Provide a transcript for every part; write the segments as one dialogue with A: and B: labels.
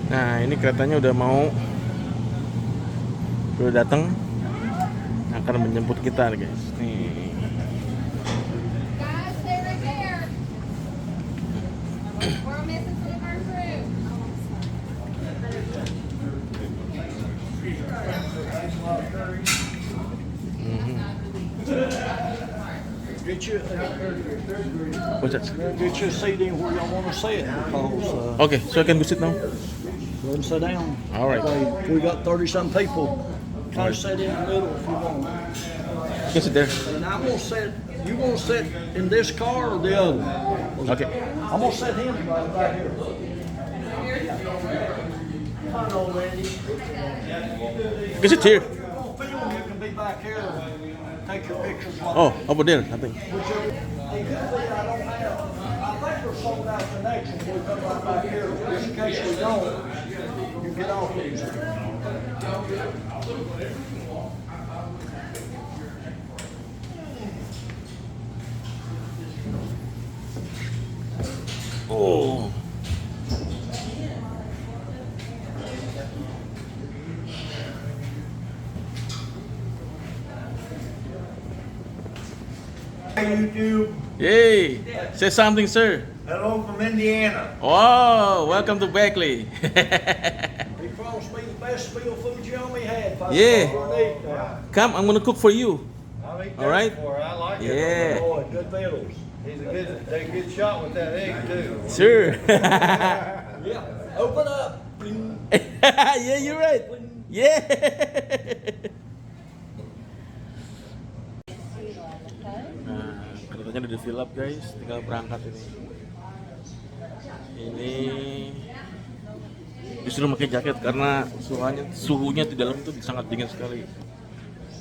A: Nah, ini keretanya udah datang, akan menjemput kita guys. Nih.
B: Guys, stay right there. We're missing some of our crew.
C: Get you,
A: What's that?
C: get your seat in where y'all want to sit because
A: Okay, so I can go sit now.
C: go and sit down.
A: All right.
C: We got 30-some people. Kind of sit in the middle if you want.
A: You can sit there.
C: And I'm gonna sit. You gonna sit in this car or the other?
A: Okay.
C: I'm gonna sit him right here. Come on, Randy.
A: You can sit here.
C: If you're gonna film, you can be back here. Take your pictures.
A: Oh, over there, I think.
C: Whichever. Hey, usually I don't have. I think we're sold out connections. We come right back here. Just in case we don't, you get off these.
A: Oh.
D: YouTube.
A: Yay! Say something, sir.
D: Hello from Indiana.
A: Oh, welcome to Beckley.
C: He promised me the best meal food you only had. If I
A: Yeah.
C: was gonna eat that.
A: Come, I'm gonna cook for you.
D: I'll eat that
A: All right.
D: before. I like it.
A: Yeah.
C: Boy, good vittles.
D: He's a good shot with that egg too.
A: Sure.
C: Yeah. Open up. Bling.
A: Yeah, you're right. Yeah. Nah, keretanya udah di fill up guys, tinggal berangkat ini. Ini disuruh pakai jaket karena suhunya di dalam itu sangat dingin sekali.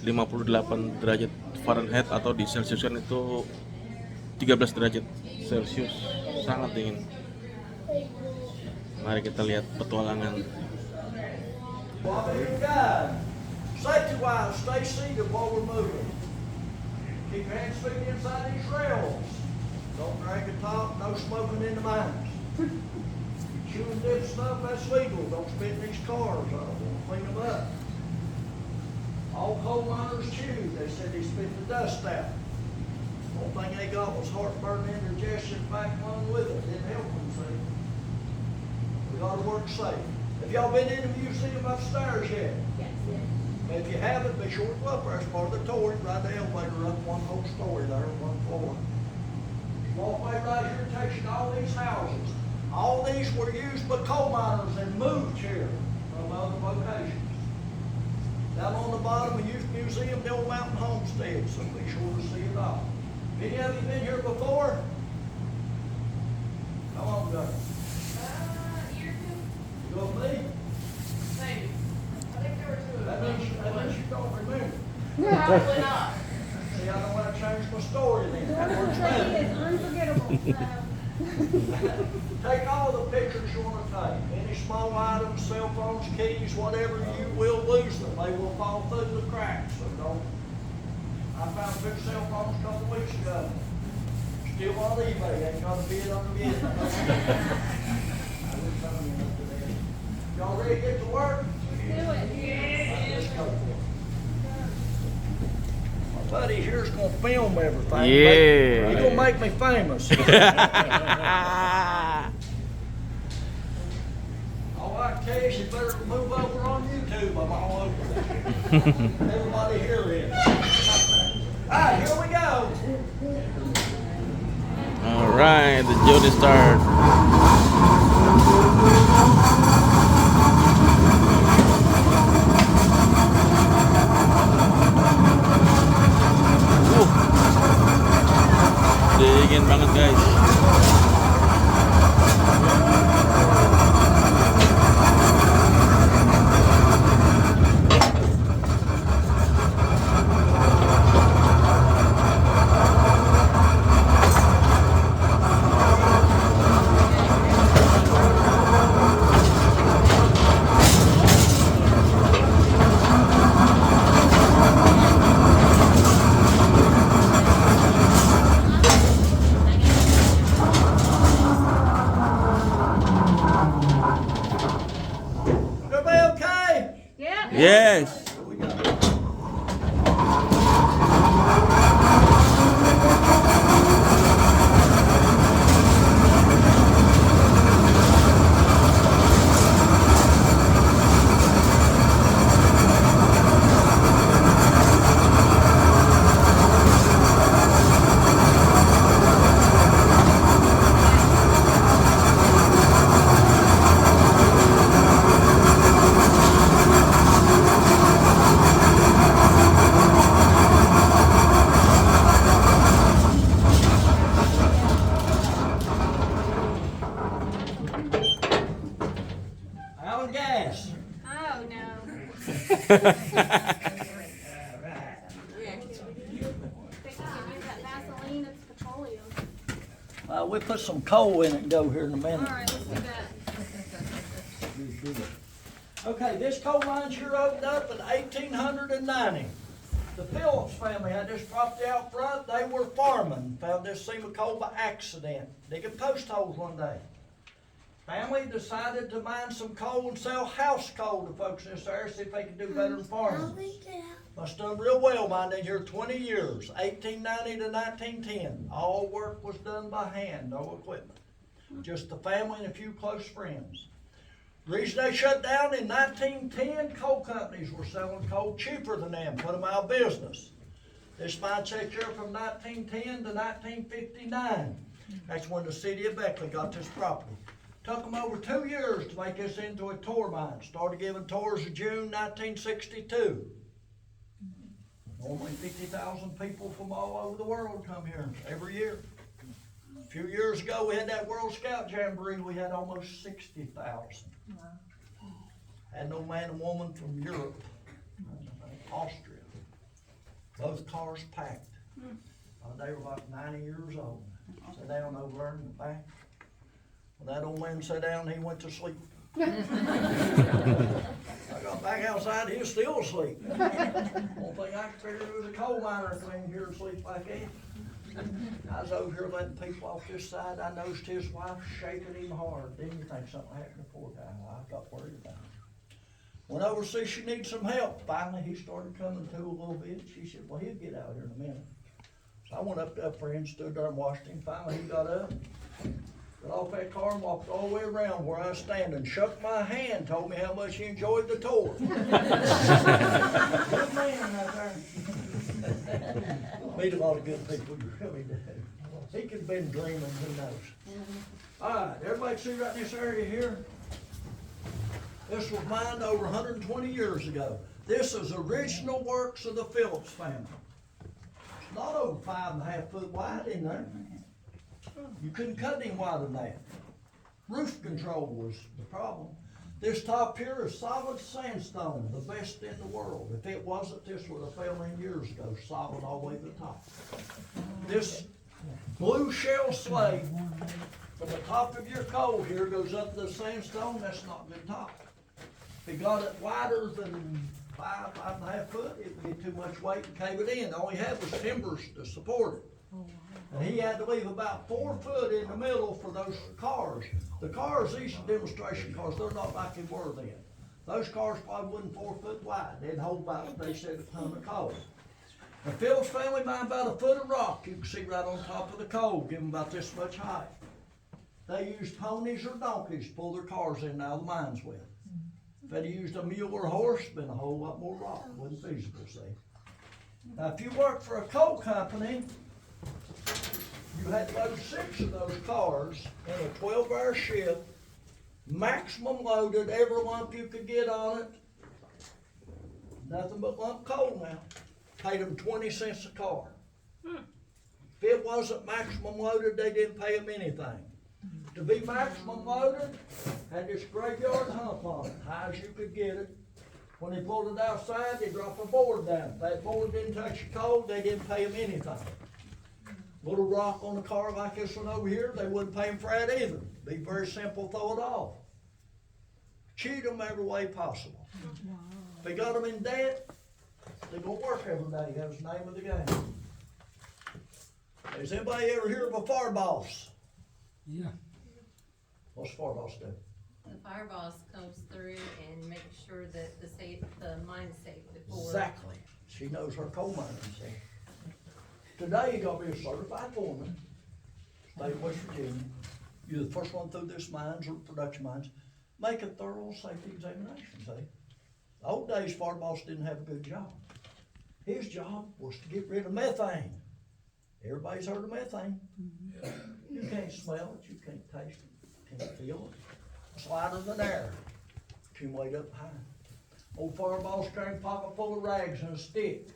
A: 58 derajat Fahrenheit atau di Celsius kan itu 13 derajat Celsius, sangat dingin. Mari kita lihat petualangan.
C: Safety wise, stay seated while we're moving. Keep your hands feet inside these rails. Don't drink and talk, no smoking in the mines. Chewing dip stuff, that's legal. Don't spit in these cars. We'll clean them up. All coal miners chew. They said they spit the dust out. The only thing they got was heartburn and indigestion back along with it. Didn't help them, see. We gotta work safe. Have y'all been in the museum upstairs yet?
B: Yes.
C: If you haven't, be sure to go up there. It's part of the tour. Ride the elevator up one whole story there, one floor. Walk way right here, takes you to all these houses. All these were used by coal miners and moved here from other locations. Down on the bottom of Youth Museum, the old mountain homestead, so be sure to see it all. Any of you been here before? How long ago?
B: Year two?
C: You go with me?
B: Maybe. I think there were two of
C: That
B: them.
C: means you don't remember.
B: Probably not.
C: See, I don't want to change my story then. That works
B: That
C: better.
B: is unforgettable.
C: Take all the pictures you want to take. Any small items, cell phones, keys, whatever, you will lose them. They will fall through the cracks, so don't. I found 2 cell phones a couple weeks ago. Still on eBay, ain't gonna bid on the bid. Y'all ready to get to work?
B: Do it.
C: Let's go for it. My buddy here's gonna film everything.
A: Yeah.
C: He's gonna make me famous. All I tell you, you better move over on YouTube. I'm all over that. Everybody here is. All right, here we go.
A: All right, the journey start. Dingin banget guys. Yes.
C: Here we go. Oil and gas.
B: Oh, no. They can use that Vaseline, it's petroleum.
C: We put some coal in it and go here in a
B: All
C: minute.
B: right, let's do that.
C: Okay, this coal mine here opened up in 1890. The Phillips family had this property out front. They were farming. Found this seam of coal by accident, digging post holes one day. Family decided to mine some coal and sell house coal to folks in this area, see if they could do better than farming. Must have done real well mining here 20 years, 1890 to 1910. All work was done by hand, no equipment. Just the family and a few close friends. The reason they shut down in 1910, coal companies were selling coal cheaper than them, put them out of business. This mine checked here from 1910 to 1959. That's when the city of Beckley got this property. Took them over 2 years to make this into a tour mine. Started giving tours in June 1962. Normally 50,000 people from all over the world come here every year. A few years ago, we had that World Scout Jamboree, we had almost 60,000. Had no man and woman from Europe, Austria. Both cars packed. They were like 90 years old. Sat down over there in the back. When that old man sat down, he went to sleep. I got back outside, he was still asleep. Only thing I could figure was a coal miner came here asleep like that. I was over here letting people off this side. I noticed his wife shaking him hard. Didn't you think something happened to the poor guy? I got worried about him. Went over to see she needed some help. Finally, he started coming to a little bit. She said, well, he'll get out here in a minute. So I went up for him, stood there and watched him. Finally, he got up, got off that car and walked all the way around where I was standing, shook my hand, told me how much he enjoyed the tour. Good man right there. Meet a lot of good people, you really do. He could have been dreaming, who knows. All right, everybody see right in this area here? This was mined over 120 years ago. This is original works of the Phillips family. It's not over 5.5 foot wide in there. You couldn't cut any wider than that. Roof control was the problem. This top here is solid sandstone, the best in the world. If it wasn't, this would have fell in years ago, solid all the way to the top. This blue shell slate from the top of your coal here goes up to the sandstone, that's not good top. If you got it wider than 5.5 foot, it would get too much weight and cave it in. All he had was timbers to support it. And he had to leave about 4 foot in the middle for those cars. The cars, these are demonstration cars, they're not like they were then. Those cars probably wasn't 4 foot wide. They'd hold about, they said, a ton of coal. The Phillips family mined about 1 foot of rock. You can see right on top of the coal, give them about this much height. They used ponies or donkeys to pull their cars in and out of the mines with. If they'd used a mule or a horse, it'd been a whole lot more rock. Wasn't feasible, see. Now, if you work for a coal company, you had to load 6 of those cars in a 12-hour shift, maximum loaded, every lump you could get on it. Nothing but lump coal now. Paid them 20 cents a car. If it wasn't maximum loaded, they didn't pay them anything. To be maximum loaded, had this graveyard hump on it, high as you could get it. When they pulled it outside, they dropped a board down. If that board didn't touch the coal, they didn't pay them anything. Little rock on a car like this one over here, they wouldn't pay them for that either. Be very simple, throw it off. Cheat them every way possible. If they got them in debt, they're gonna work every day. That was the name of the game. Has anybody ever heard of a far boss?
E: Yeah.
C: What's far boss do?
E: The fire boss comes through and makes sure that the mine's safe before.
C: Exactly. She knows her coal mining, see. Today, you gotta be a certified foreman, state of West Virginia. You're the first one through this mines or production mines. Make a thorough safety examination, see. The old days, fire boss didn't have a good job. His job was to get rid of methane. Everybody's heard of methane. You can't smell it, you can't taste it, can't feel it. It's lighter than air, accumulate up high. Old fire boss carried a pocket full of rags and a stick.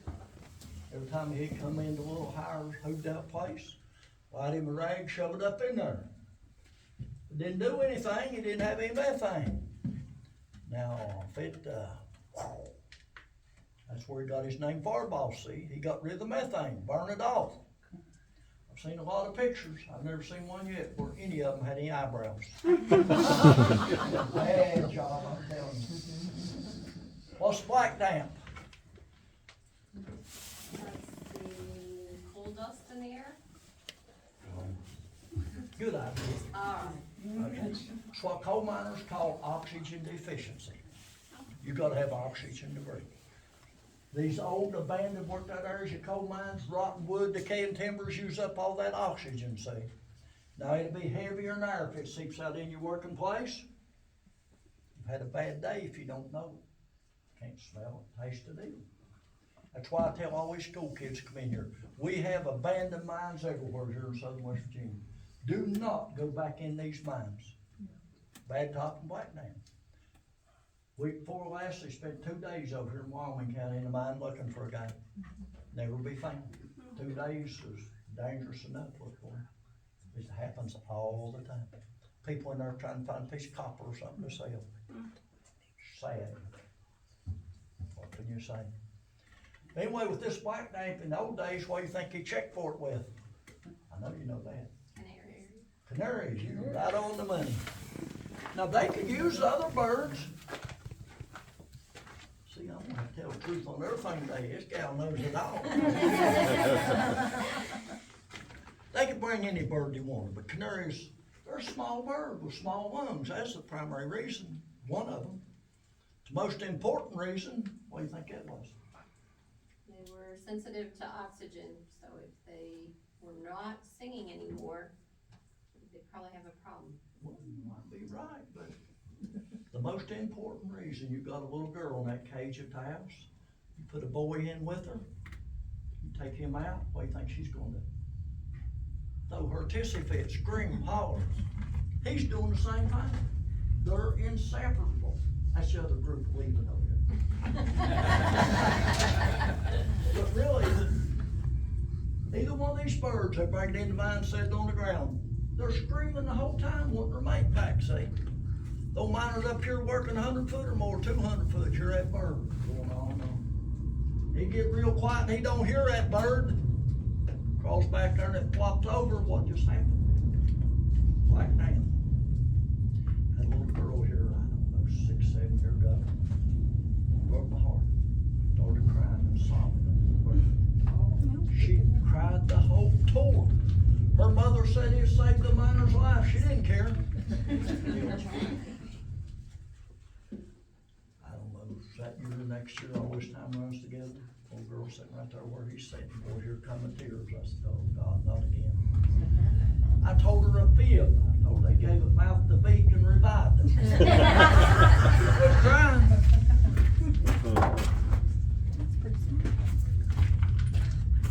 C: Every time he'd come into a little higher, hooped out place, light him a rag, shove it up in there. It didn't do anything, it didn't have any methane. Now, if it, that's where he got his name, fire boss, see? He got rid of the methane, burned it off. I've seen a lot of pictures, I've never seen one yet where any of them had any eyebrows. Bad job, I'm telling you. What's black damp?
E: That's the coal dust in the air.
C: Good idea.
E: Alright.
C: Okay. It's what coal miners call oxygen deficiency. You gotta have oxygen to breathe. These old abandoned worked out areas of coal mines, rotten wood, decaying timbers use up all that oxygen, see? Now it'll be heavier than air if it seeps out in your working place. You've had a bad day if you don't know it. Can't smell it, taste it either. That's why I tell all these school kids to come in here. We have abandoned mines everywhere here in southern West Virginia. Do not go back in these mines. Bad Top and Black Dam. Week before last, they spent 2 days over here in Wyoming County in the mine looking for a guy. Never be found. 2 days is dangerous enough to look for him. It happens all the time. People in there trying to find a piece of copper or something to sell. Sad. What can you say? Anyway, with this black damp in the old days, what do you think he checked for it with? I know you know that. Canaries, you're right on the money. Now they could use other birds. See, I'm gonna tell the truth on everything today. This gal knows it all. They could bring any bird they wanted, but canaries, they're a small bird with small lungs. That's the primary reason, one of them. The most important reason, what do you think that was?
E: They were sensitive to oxygen, so if they were not singing anymore, they'd probably have a problem.
C: Well, you might be right, but the most important reason, you got a little girl in that cage at the house, you put a boy in with her, you take him out, what do you think she's gonna do? Throw her tissy fit, scream, holler. He's doing the same thing. They're inseparable. That's the other group leaving over here. But really, either one of these birds, they bring it in the mine, set it on the ground. They're screaming the whole time, wanting their mate back, see? Those miners up here working 100 foot or more, 200 foot, you're that bird going on. He get real quiet and he don't hear that bird. Crawls back there and it flops over, what just happened? Black damn. Had a little girl here, I don't know, 6, 7 years ago. Broke my heart. Started crying and sobbing. She cried the whole tour. Her mother said it saved the miner's life. She didn't care. I don't know, is that year or next year, all this time runs together? Old girl sitting right there where he's sitting. Boy, here coming tears. I said, oh God, not again. I told her a fib. I told her they gave it mouth to beak and revived it. She was crying.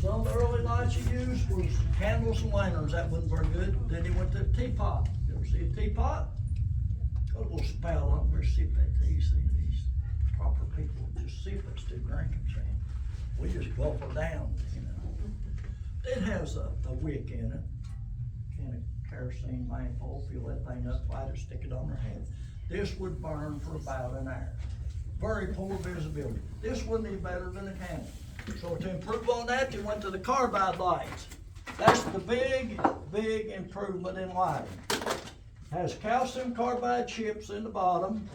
C: Some of the early lights he used was candles and lanterns. That wasn't very good. Then he went to a teapot. You ever see a teapot? Got a little spout on there, sip that tea. See, these proper people just sip it, still drinking, see. We just gulp her down, you know. It has a wick in it. Can of kerosene lamp oil, fill that thing up, light it, stick it on her head. This would burn for about an hour. Very poor visibility. This wouldn't be better than a candle. So to improve on that, you went to the carbide lights. That's the big improvement in lighting. Has calcium carbide chips in the bottom.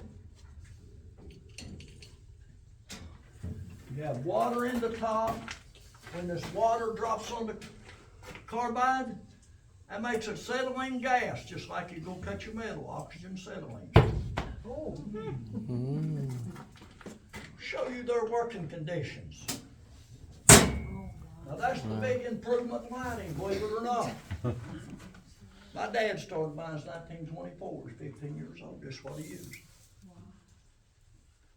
C: You have water in the top. When this water drops on the carbide, that makes acetylene gas, just like you're gonna cut your metal, oxygen acetylene. Show you their working conditions. Now that's the big improvement in lighting, believe it or not. My dad started mine in 1924, he's 15 years old, this is what he used.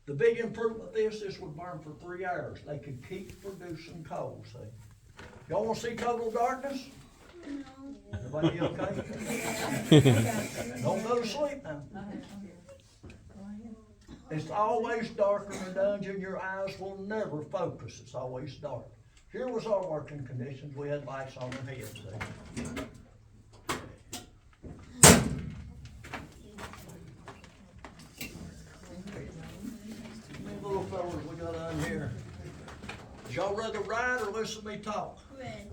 C: The big improvement this would burn for 3 hours. They could keep producing coal, see. Y'all wanna see total darkness? Everybody okay? Don't go to sleep now. It's always dark in the dungeon, your eyes will never focus, it's always dark. Here was our working conditions, we had lights on our heads, see. These little fellas we got on here. Would y'all rather ride or listen to me talk?
B: Right.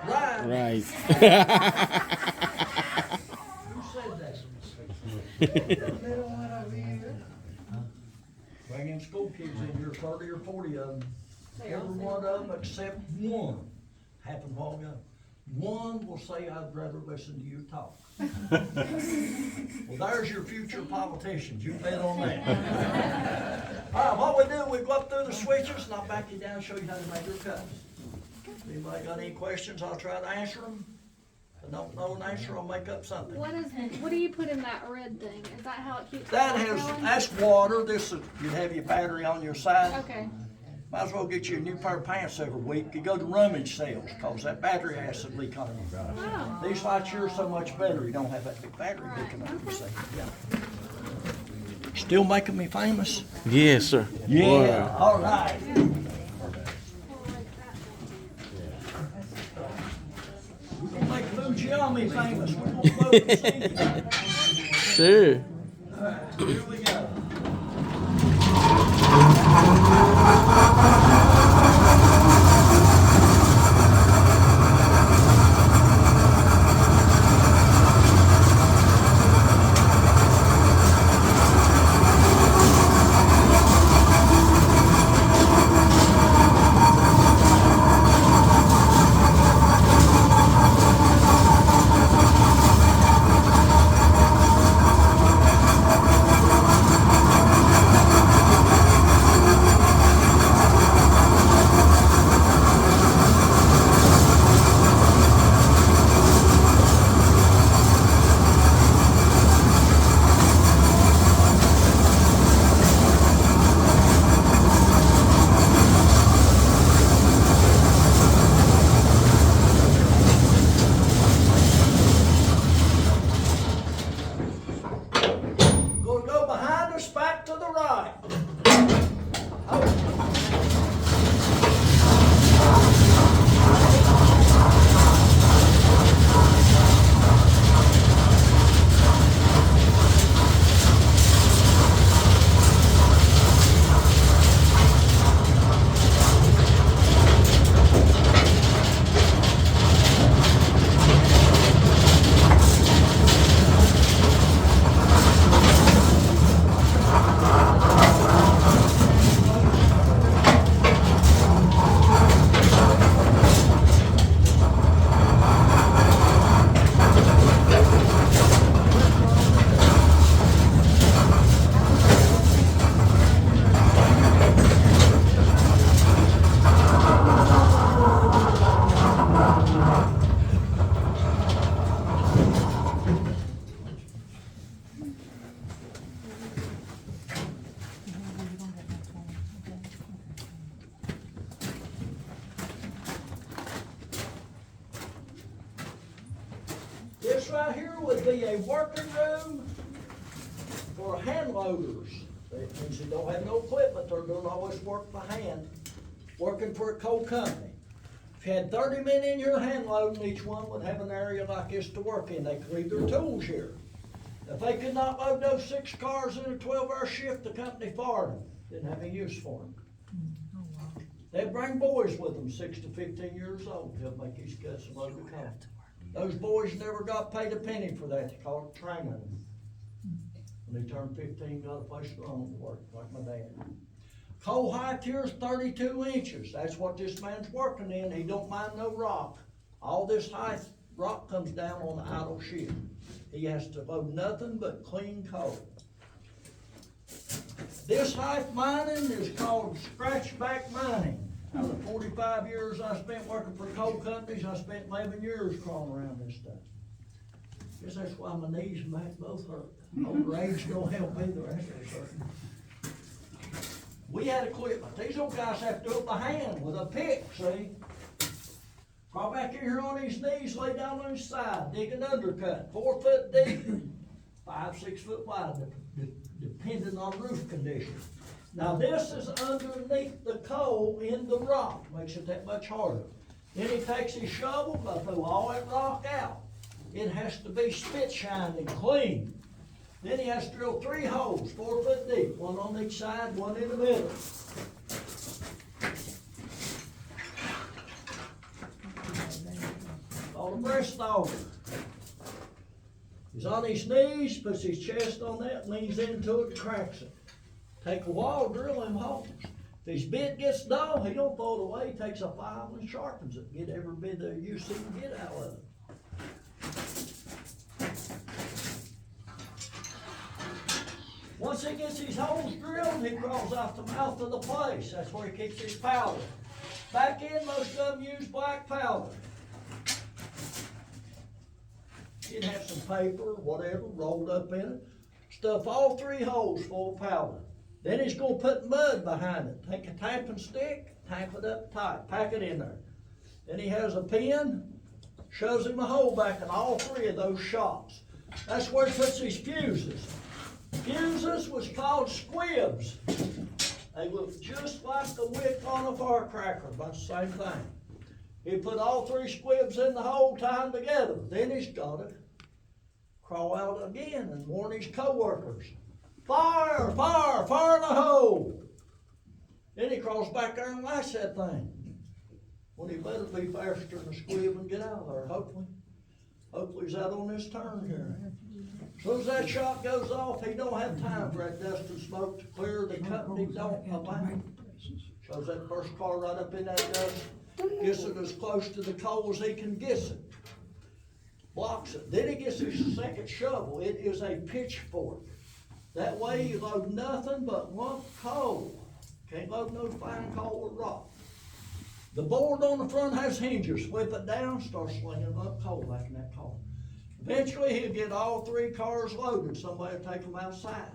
C: Ride.
A: Right.
C: Who said that? Bringing school kids in here, 30 or 40 of them. Every one of them except one happened while ago. One will say, I'd rather listen to you talk. Well, there's your future politicians. You bet on that. All right, what we do, we go up through the switches and I'll back you down and show you how to make your cuts. Anybody got any questions? I'll try to answer them. If I don't know an answer, I'll make up something.
B: What do you put in that red thing? Is that how it keeps
C: That
B: the
C: has,
B: light going?
C: that's water. This is, you have your battery on your side.
B: Okay.
C: Might as well get you a new pair of pants every week. You go to rummage sales, cause that battery acid leak on them.
B: Wow.
C: These lights here are so much better, you don't have that big battery leaking on you, see? Yeah. Still making me famous?
A: Yes, sir.
C: Yeah, all right. We're gonna make Fujiyami famous. We're gonna smoke the scene.
A: Sure.
C: All right, here we go. Gonna go behind us, back to the right. This right here would be a working room for hand loaders. That means they don't have no equipment, they're doing all this work by hand, working for a coal company. If you had 30 men in your hand loading, each one would have an area like this to work in. They could leave their tools here. If they could not load those 6 cars in a 12-hour shift, the company fired them. Didn't have any use for them. They'd bring boys with them, 6 to 15 years old, to help make these cuts and load the car. Those boys never got paid a penny for that. They called it training them. When they turned 15, got a place to own to work, like my dad. Coal height here is 32 inches. That's what this man's working in. He don't mind no rock. All this high rock comes down on the idle shift. He has to load nothing but clean coal. This type mining is called scratchback mining. Out of the 45 years I spent working for coal companies, I spent 11 years crawling around this stuff. Guess that's why my knees and back both hurt. Older age don't help either, that's for certain. We had equipment. These old guys have to do it by hand with a pick, see? Crawl back in here on his knees, lay down on his side, dig an undercut, 4 foot deep, 5, 6 foot wide, depending on roof condition. Now this is underneath the coal in the rock, makes it that much harder. Then he takes his shovel, goes through all that rock out. It has to be spit shined and clean. Then he has to drill 3 holes, 4 foot deep, 1 on each side, 1 in the middle. Called a breast auger. He's on his knees, puts his chest on that, leans into it, and cracks it. Take a while, drill them holes. If his bit gets dull, he don't throw it away, he takes a file and sharpens it, get every bit of use he can get out of it. Once he gets his holes drilled, he crawls out the mouth of the place. That's where he keeps his powder. Back in, most of them use black powder. You'd have some paper, whatever, rolled up in it. Stuff all 3 holes full of powder. Then he's gonna put mud behind it. Take a tamping stick, tamp it up tight, pack it in there. Then he has a pin, shoves him a hole back in all 3 of those shots. That's where he puts his fuses. Fuses was called squibs. They look just like the wick on a firecracker, about the same thing. He put all 3 squibs in the hole, tie them together. Then he's got to crawl out again and warn his co-workers. Fire, fire, fire in the hole. Then he crawls back there and lights that thing. Well, he better be faster than a squib and get out of there, hopefully. Hopefully he's out on this turn here. As soon as that shot goes off, he don't have time for that dust and smoke to clear. The company don't allow. Shows that first car right up in that dust, gets it as close to the coal as he can get it. Blocks it. Then he gets his second shovel. It is a pitchfork. That way you load nothing but lump coal. Can't load no fine coal or rock. The board on the front has hinges. Whip it down, start slinging lump coal back in that car. Eventually he'll get all 3 cars loaded. Somebody will take them outside.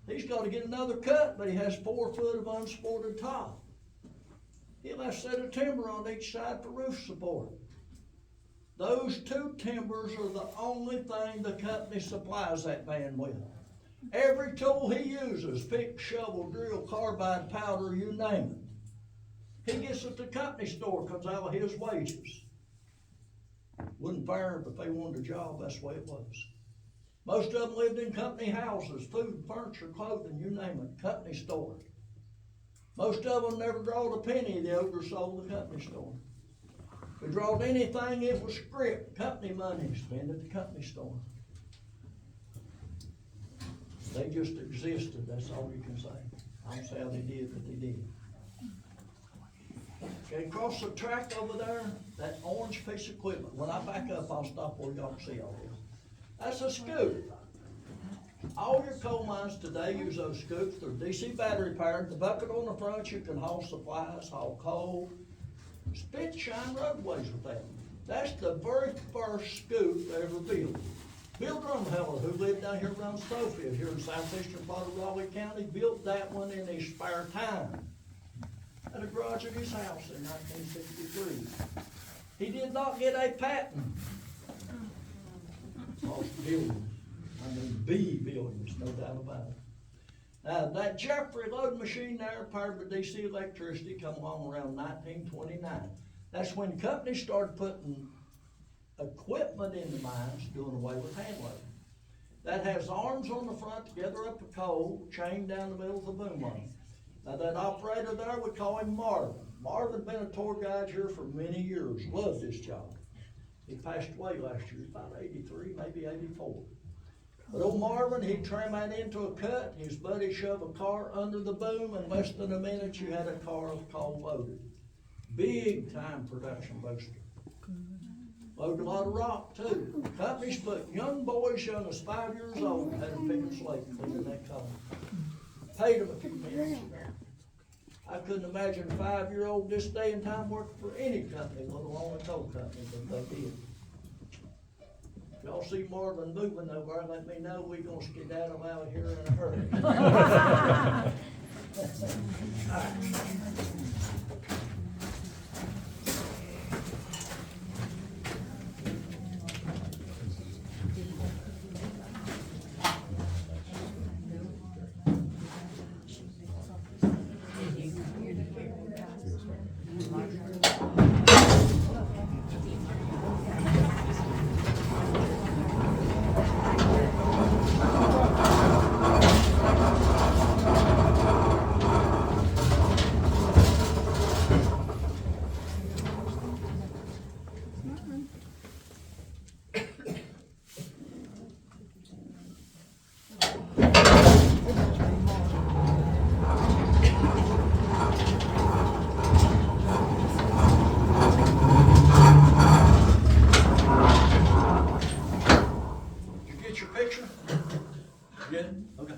C: He's got to get another cut, but he has 4 foot of unsupported top. He'll have a set of timber on each side for roof support. Those 2 timbers are the only thing the company supplies that man with. Every tool he uses, pick, shovel, drill, carbide, powder, you name it. He gets at the company store, comes out of his wages. Wouldn't fire him if they wanted a job, that's the way it was. Most of them lived in company houses, food, furniture, clothing, you name it, company store. Most of them never drawed a penny, they oversold the company store. If they drawed anything, it was script, company money, spent at the company store. They just existed, that's all you can say. I don't say how they did, but they did. Okay, across the track over there, that orange piece of equipment, when I back up, I'll stop where y'all can see all this. That's a scoop. All your coal mines today use those scoops. They're DC battery powered. The bucket on the front, you can haul supplies, haul coal, spit shine roadways with that. That's the very first scoop they ever built. Bill Drumheller, who lived down here around Schofield, here in southeastern part of Raleigh County, built that one in his spare time at a garage at his house in 1963. He did not get a patent. Lost billions. I mean, billions, no doubt about it. Now, that Jeffrey load machine there, powered by DC electricity, come along around 1929. That's when companies started putting equipment in the mines, doing away with hand loading. That has arms on the front to gather up the coal, chained down the middle of the boom line. Now, that operator there, we call him Marvin. Marvin been a tour guide here for many years, loved this job. He passed away last year, he's about 83, maybe 84. But old Marvin, he'd trim that into a cut, his buddy shoved a car under the boom, and less than a minute you had a car of coal loaded. Big time production booster. Load a lot of rock too. Companies put young boys young as 5 years old, had them picking slate cleaning that coal. Paid them a few pennies. I couldn't imagine a 5-year-old this day and time working for any company, let alone a coal company, but they did. If y'all see Marlon moving over, let me know, we gonna skedaddle out of here in a hurry. Picture? Yeah? Okay.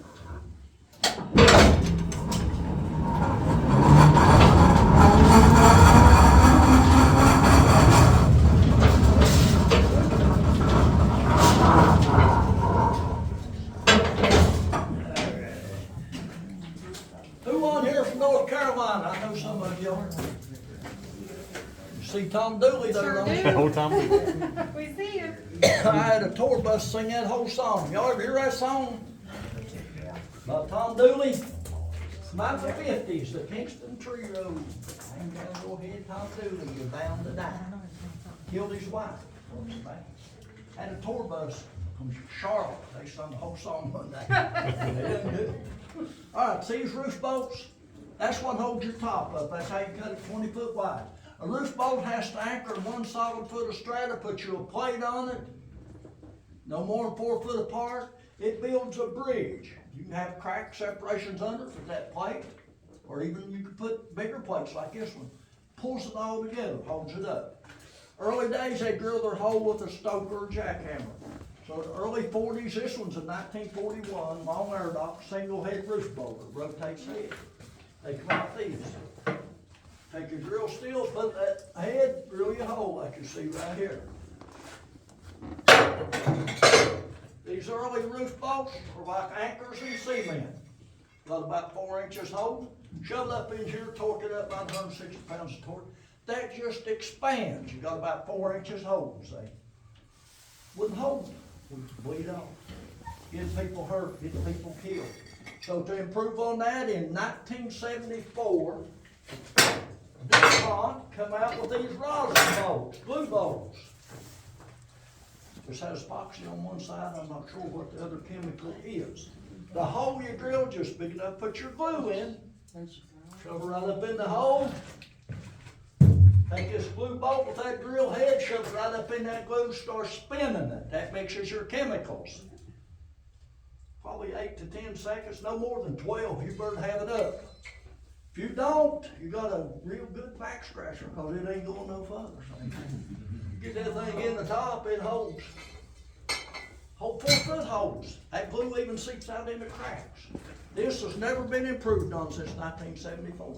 C: Who on here from North Carolina? I know some of you are. You see Tom Dooley there,
B: Sure
C: don't you?
B: do.
A: Whole time.
B: We see you.
C: I had a tour bus sing that whole song. Y'all ever hear that song? By Tom Dooley? About the 50s, the Kingston Trio. Hang down, go ahead, Tom Dooley, you're bound to die. Killed his wife. Had a tour bus from Charlotte. They sung the whole song one day. They didn't do it. All right, see these roof bolts? That's what holds your top up. That's how you cut it 20 foot wide. A roof bolt has to anchor one solid foot of strata, put you a plate on it, no more than 4 foot apart. It builds a bridge. You can have crack separations under it with that plate, or even you could put bigger plates like this one. Pulls it all together, holds it up. Early days, they drilled their hole with a stoker or jackhammer. So the early 40s, this one's a 1941 long air dock single head roof boulder, rotates head. They come out these. Take your drill steel, put that head, drill your hole like you see right here. These early roof bolts were like anchors in cement. Got about 4 inches hole, shove it up in here, torque it up about 160 pounds of torque. That just expands. You got about 4 inches hole, see? Wouldn't hold it, would bleed off. Getting people hurt, getting people killed. So to improve on that, in 1974, DuPont come out with these rosin bolts, glue bolts. This has epoxy on one side, I'm not sure what the other chemical is. The hole you drill, just big enough to put your glue in, shove it right up in the hole. Take this glue bolt with that drill head, shove it right up in that glue, start spinning it. That mixes your chemicals. Probably 8 to 10 seconds, no more than 12, you better have it up. If you don't, you got a real good back scratcher, because it ain't going no further. Get that thing in the top, it holds. Whole 4 foot holes. That glue even seeps out in the cracks. This has never been improved on since 1974.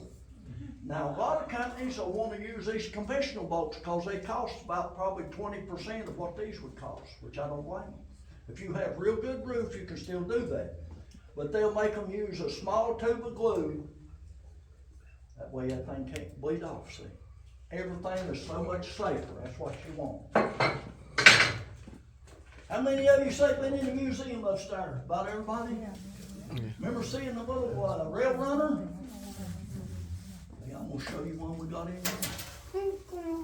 C: Now, a lot of companies will want to use these conventional bolts because they cost about probably 20% of what these would cost, which I don't blame them. If you have real good roof, you can still do that. But they'll make them use a small tube of glue. That way that thing can't bleed off, see? Everything is so much safer. That's what you want. How many of you say been in the museum upstairs? About everybody? Yeah. Remember seeing the little rail runner? Yeah, I'm gonna show you one we got in there.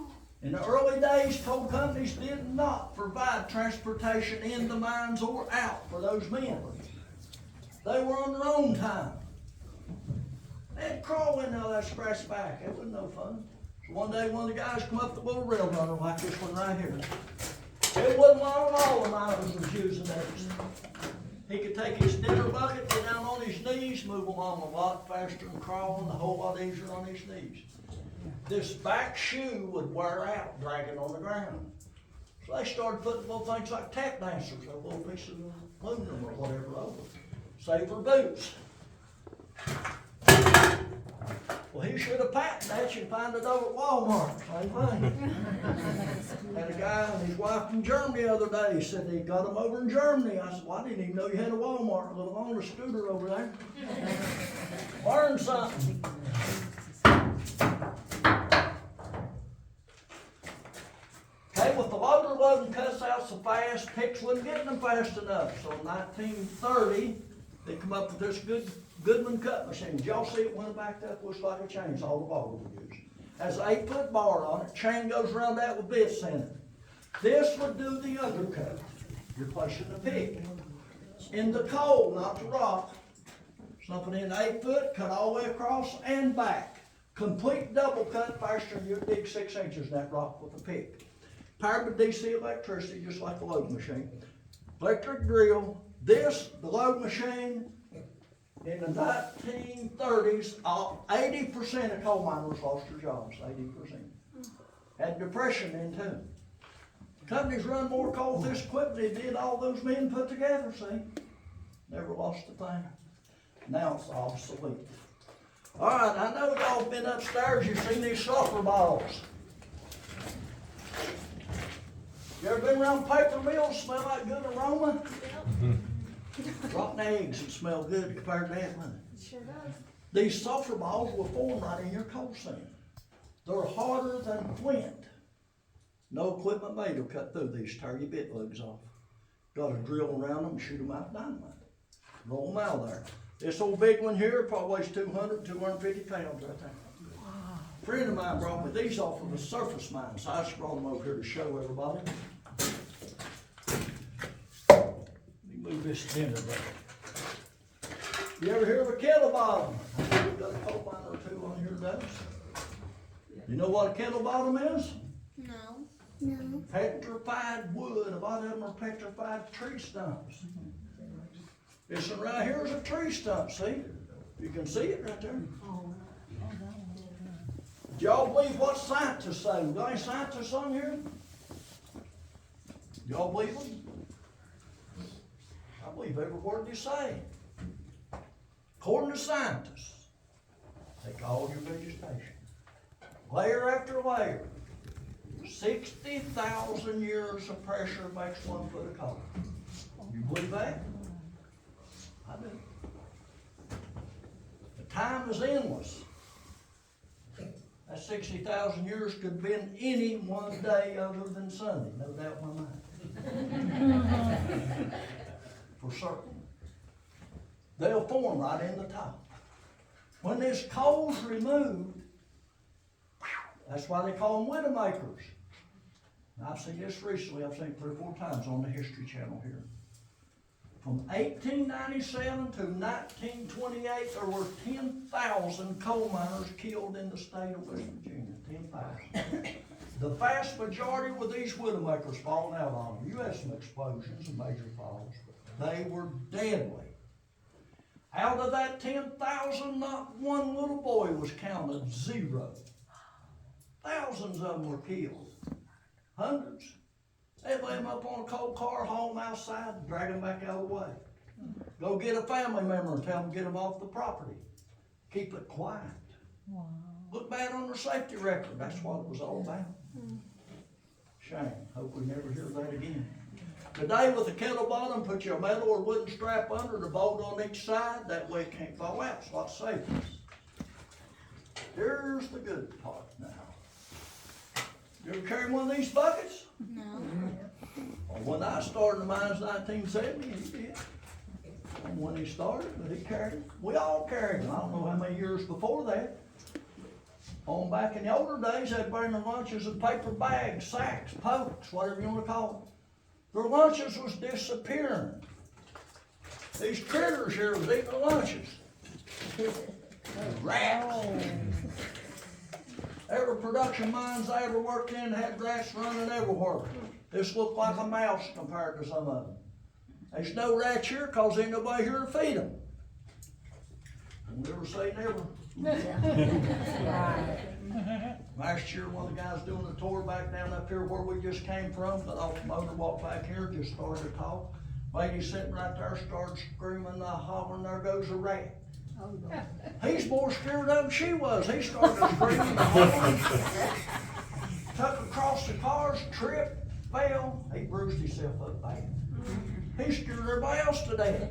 C: In the early days, coal companies did not provide transportation in the mines or out for those men. They were on their own time. They'd crawl in there that scratch back. It wasn't no fun. So one day, one of the guys come up the little rail runner like this one right here. It wasn't long at all the miners was using those. He could take his dinner bucket, get down on his knees, move along a lot faster than crawling, a whole lot easier on his knees. This back shoe would wear out, dragging on the ground. So they started putting little things like tap dancers, a little piece of aluminum or whatever over, save for boots. Well, he should have patented that. You find it over at Walmart, same thing. Had a guy and his wife from Germany the other day. He said he got them over in Germany. I said, well, I didn't even know you had a Walmart, a little on a scooter over there. Learn something. Okay, with the loader loading cuts out so fast, picks wasn't getting them fast enough. So in 1930, they come up with this Goodman cut machine. Did y'all see it when it backed up? Looks like a chainsaw the bar would use. Has an 8-foot bar on it. Chain goes around that with bits in it. This would do the undercut. You're placing the pick in the coal, not the rock. Something in 8 foot, cut all the way across and back. Complete double cut faster than you dig 6 inches in that rock with a pick. Powered with DC electricity, just like the load machine. Electric drill. This, the load machine, in the 1930s, 80% of coal miners lost their jobs, 80%. Had depression then too. Companies run more coal with this equipment than did all those men put together, see? Never lost a thing. Now it's obsolete. All right, I know y'all been upstairs, you've seen these sulfur balls. You ever been around paper mills, smell like good aroma? Rotten eggs that smell good compared to that one.
B: Sure does.
C: These sulfur balls will form right in your coal seam. They're harder than flint. No equipment made will cut through these, tear your bit lugs off. Got a drill around them and shoot them out with dynamite. Roll them out of there. This old big one here probably weighs 200, 250 pounds right there. A friend of mine brought me these off of a surface mine, so I just brought them over here to show everybody. Move this tender back. You ever hear of a kettle bottom? We've got a coal mine or two on here today. You know what a kettle bottom is?
B: No.
C: Petrified wood. A lot of them are petrified tree stumps. This one right here is a tree stump, see? You can see it right there. Do y'all believe what scientists say? We got any scientists on here? Y'all believe them? I believe every word they say. According to scientists, take all your vegetation, layer after layer, 60,000 years of pressure makes 1 foot of coal. You believe that? I do. The time is endless. That 60,000 years could have been any one day other than Sunday, no doubt in my mind. For certain. They'll form right in the top. When this coal's removed, that's why they call them widowmakers. And I've seen this recently, I've seen it 3 or 4 times on the History Channel here. From 1897 to 1928, there were 10,000 coal miners killed in the state of West Virginia. 10,000. The vast majority were these widowmakers falling out on them. You had some explosions and major falls, but they were deadly. Out of that 10,000, not one little boy was counted, 0. Thousands of them were killed. Hundreds. They'd lay them up on a coal car, haul them outside, drag them back out of the way. Go get a family member and tell them to get them off the property. Keep it quiet. Wow. Look bad on their safety record. That's what it was all about. Shame. Hope we never hear that again. Today with a kettle bottom, put your metal or wooden strap under the bolt on each side. That way it can't fall out. It's a lot safer. Here's the good part now. You ever carry one of these buckets?
B: No.
C: Well, when I started in the mines in 1970, he did. And when he started, but he carried it. We all carried them. I don't know how many years before that. On back in the older days, they'd bring their lunches in paper bags, sacks, pokes, whatever you want to call them. Their lunches was disappearing. These critters here was eating their lunches. Rats. Every production mines I ever worked in had rats running everywhere. This looked like a mouse compared to some of them. There's no rats here because ain't nobody here to feed them. Never say never. Last year, one of the guys doing the tour back down up here where we just came from, got off the motor, walked back here, just started to talk. Lady sitting right there, started screaming, hollering, there goes a rat. He's more scared of than she was. He started screaming and hollering. Took across the cars, tripped, fell. He bruised himself up bad. He scared everybody else to death.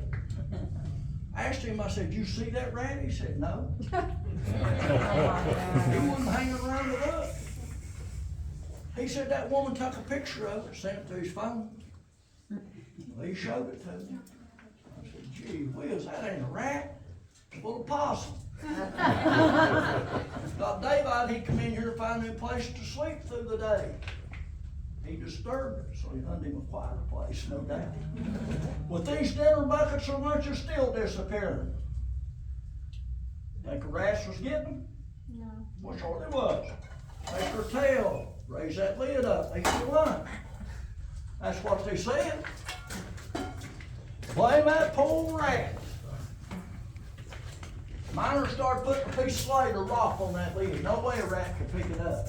C: Asked him, I said, you see that rat? He said, no. He wasn't hanging around with us. He said that woman took a picture of it, sent it to his phone. He showed it to me. I said, gee whiz, that ain't a rat. It's full of possum. Now, daylight, he come in here to find a place to sleep through the day. He disturbed it, so he hunted him a quieter place, no doubt. With these dinner buckets of lunch are still disappearing. Think the rats was getting them?
B: No.
C: Well, sure they was. Take her tail, raise that lid up, eat your lunch. That's what they said. Blame that poor rat. Miners started putting a piece of slate or rock on that lid. No way a rat could pick it up.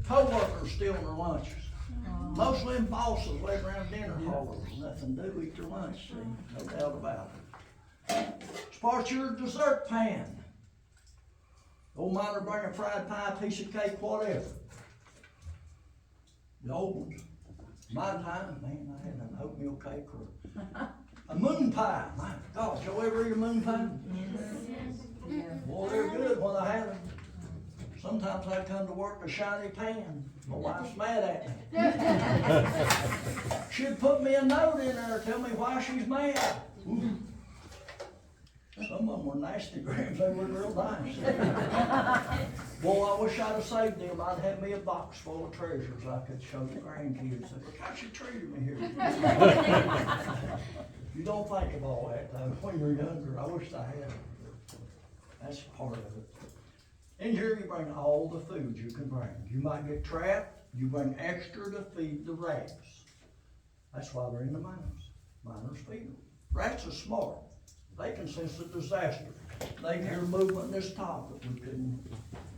C: Co-workers stealing their lunches. Most of them bosses live around dinner halls, nothing to do, eat their lunch, see, no doubt about it. As far as your dessert pan, old miner bring a fried pie, piece of cake, whatever. The old ones. My time, man, I had an oatmeal cake or a moon pie. My gosh, y'all ever eat a moon pie? Boy, they're good when I had them. Sometimes I come to work with a shiny pan. My wife's mad at me. She'd put me a note in there, tell me why she's mad. Ooh. Some of them were nasty grams, they were real nice. Boy, I wish I'd have saved them. I'd have me a box full of treasures I could show the grandkids. Look how she treated me here. You don't think of all that though when you're younger. I wish I had. That's part of it. In here you bring all the food you can bring. You might get trapped, you bring extra to feed the rats. That's why they're in the mines. Miners feed them. Rats are smart. They can sense a disaster. They can hear movement in this top that we couldn't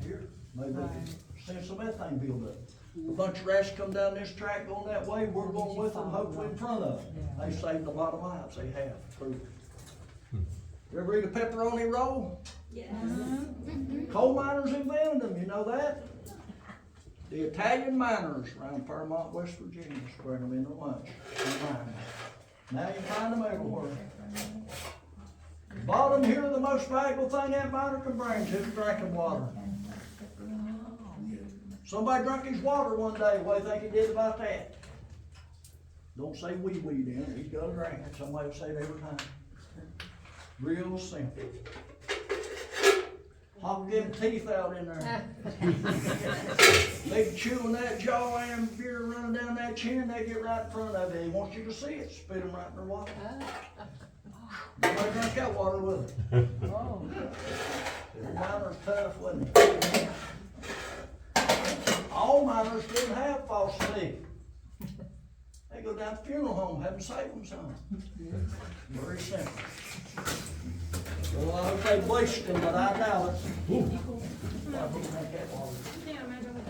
C: hear. Maybe they can sense a methane build up. A bunch of rats come down this track going that way, we're going with them, hopefully in front of them. They saved a lot of lives, they have, true. You ever eat a pepperoni roll?
E: Yes.
C: Coal miners invented them, you know that? The Italian miners around Fairmont, West Virginia, spread them in their lunch. Now you find them everywhere. Bottom here, the most valuable thing that miner can bring to is drinking water. Somebody drank his water one day, what do you think he did about that? Don't say wee then, he's got to drink it. Somebody will say it every time. Real simple. Hop them teeth out in there. They chewing that jaw and beer running down that chin, they get right in front of it. He wants you to see it, spit them right in their water. Nobody drank that water with it. Oh. Miner's tough, wasn't it? All miners didn't have false teeth. They go down to the funeral home, have them save them some. Very simple. Well, I hope they bleached them, but I doubt it. I didn't drink that water.
B: Yeah, maybe we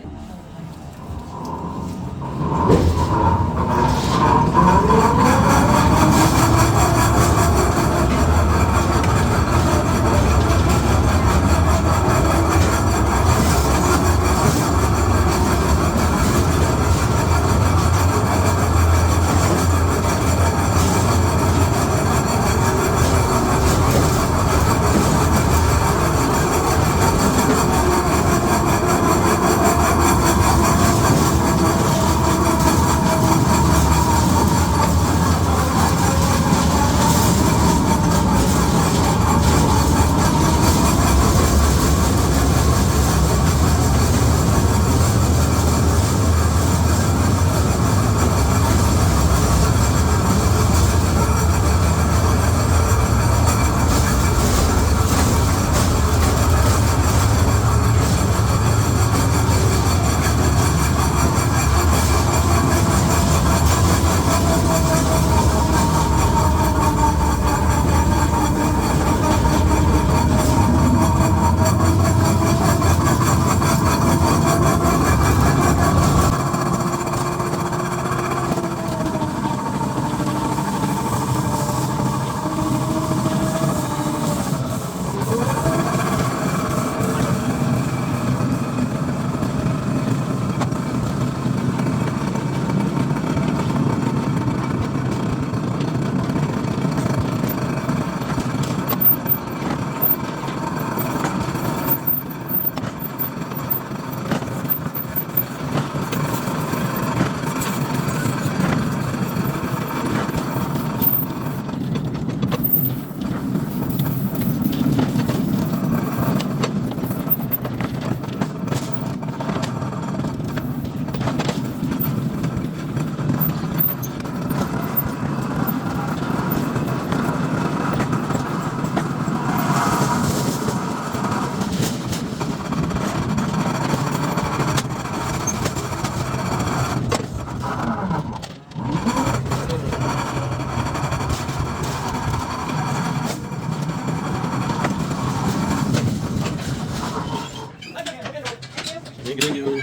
A: Thank you.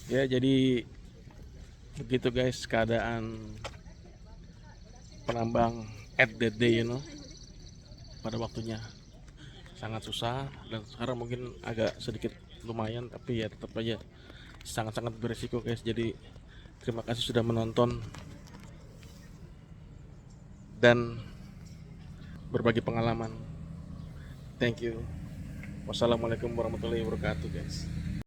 A: Ya, jadi begitu guys keadaan penambang at that day, pada waktunya sangat susah, dan sekarang mungkin agak sedikit lumayan, tapi ya tetap aja sangat-sangat beresiko guys. Jadi terima kasih sudah menonton dan berbagi pengalaman. Thank you. Wassalamualaikum warahmatullahi wabarakatuh guys.